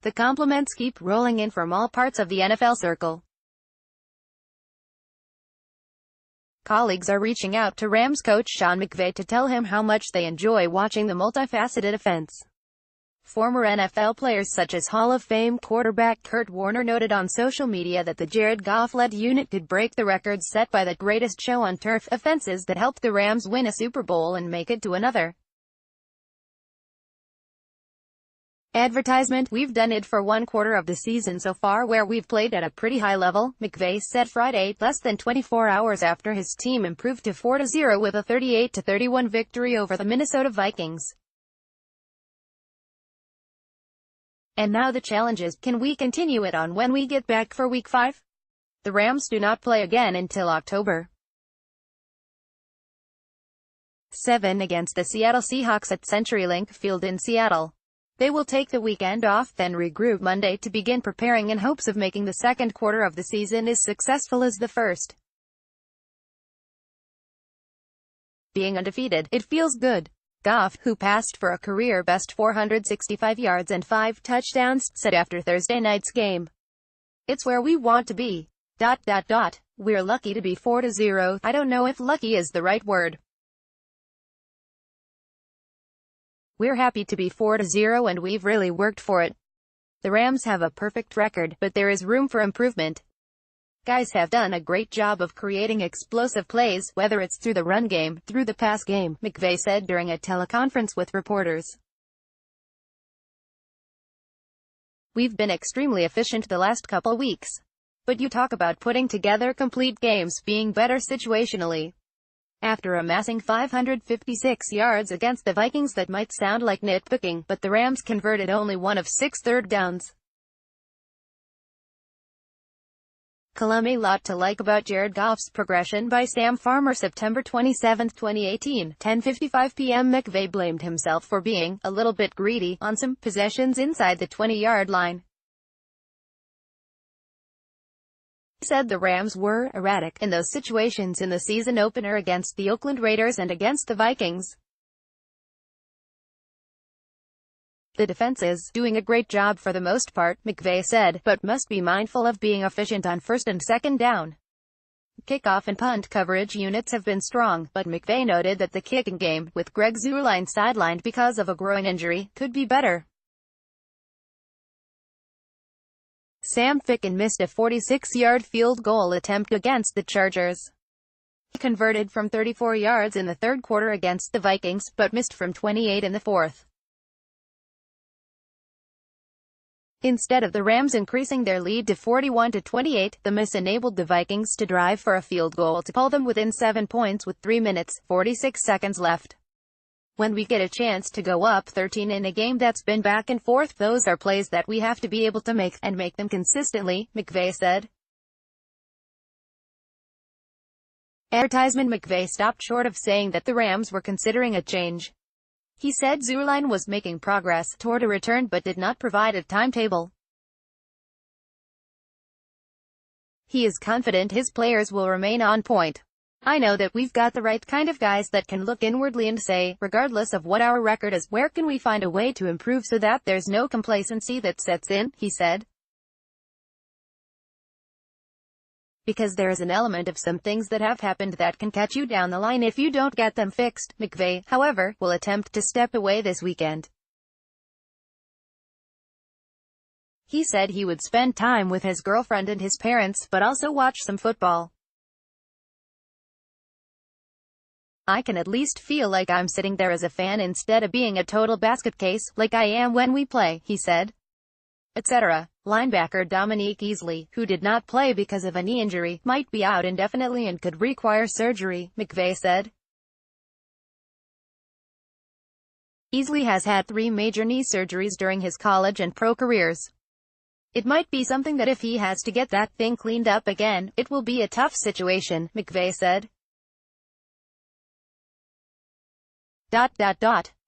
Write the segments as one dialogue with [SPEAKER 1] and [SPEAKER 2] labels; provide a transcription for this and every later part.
[SPEAKER 1] The compliments keep rolling in from all parts of the NFL circle. Colleagues are reaching out to Rams coach Sean McVay to tell him how much they enjoy watching the multifaceted offense. Former NFL players such as Hall of Fame quarterback Kurt Warner noted on social media that the Jared Goff-led unit could break the records set by the greatest show on turf offenses that helped the Rams win a Super Bowl and make it to another. Advertisement. We've done it for one quarter of the season so far where we've played at a pretty high level, McVay said Friday, less than 24 hours after his team improved to 4-0 with a 38-31 victory over the Minnesota Vikings. And now the challenge is, can we continue it on when we get back for Week 5? The Rams do not play again until October 7 against the Seattle Seahawks at CenturyLink Field in Seattle. They will take the weekend off, then regroup Monday to begin preparing in hopes of making the second quarter of the season as successful as the first. Being undefeated, it feels good. Goff, who passed for a career-best 465 yards and 5 touchdowns, said after Thursday night's game. It's where we want to be. We're lucky to be 4-0. I don't know if lucky is the right word. We're happy to be 4-0 and we've really worked for it. The Rams have a perfect record, but there is room for improvement. Guys have done a great job of creating explosive plays, whether it's through the run game, through the pass game, McVay said during a teleconference with reporters. We've been extremely efficient the last couple weeks. But you talk about putting together complete games, being better situationally. After amassing 556 yards against the Vikings, that might sound like nitpicking, but the Rams converted only one of 6 third downs. A lot to like about Jared Goff's progression by Sam Farmer. September 27, 2018, 10:55 p.m. McVay blamed himself for being a little bit greedy on some possessions inside the 20-yard line. He said the Rams were erratic in those situations in the season opener against the Oakland Raiders and against the Vikings. The defense is doing a great job for the most part, McVay said, but must be mindful of being efficient on first and second down. Kickoff and punt coverage units have been strong, but McVay noted that the kicking game, with Greg Zuerlein sidelined because of a groin injury, could be better. Sam Ficken missed a 46-yard field goal attempt against the Chargers. He converted from 34 yards in the third quarter against the Vikings, but missed from 28 in the fourth. Instead of the Rams increasing their lead to 41-28, the miss enabled the Vikings to drive for a field goal to pull them within 7 points with 3 minutes, 46 seconds left. When we get a chance to go up 13 in a game that's been back and forth, those are plays that we have to be able to make, and make them consistently, McVay said. Advertisement. McVay stopped short of saying that the Rams were considering a change. He said Zuerlein was making progress toward a return but did not provide a timetable. He is confident his players will remain on point. I know that we've got the right kind of guys that can look inwardly and say, regardless of what our record is, where can we find a way to improve so that there's no complacency that sets in, he said. Because there is an element of some things that have happened that can catch you down the line if you don't get them fixed. McVay, however, will attempt to step away this weekend. He said he would spend time with his girlfriend and his parents, but also watch some football. I can at least feel like I'm sitting there as a fan instead of being a total basket case, like I am when we play, he said. Etc. Linebacker Dominique Easley, who did not play because of a knee injury, might be out indefinitely and could require surgery, McVay said. Easley has had 3 major knee surgeries during his college and pro careers. It might be something that if he has to get that thing cleaned up again, it will be a tough situation, McVay said.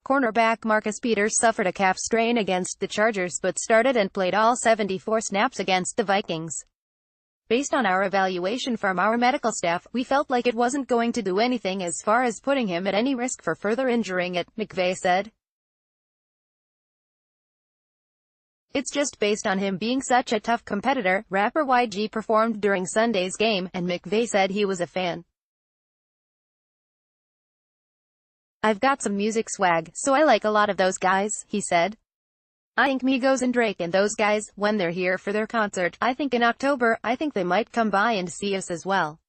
[SPEAKER 1] Cornerback Marcus Peters suffered a calf strain against the Chargers but started and played all 74 snaps against the Vikings. Based on our evaluation from our medical staff, we felt like it wasn't going to do anything as far as putting him at any risk for further injuring it, McVay said. It's just based on him being such a tough competitor. Rapper YG performed during Sunday's game, and McVay said he was a fan. "I've got some music swag, so I like a lot of those guys," he said. "I think Migos and Drake and those guys, when they're here for their concert, I think in October, I think they might come by and see us as well.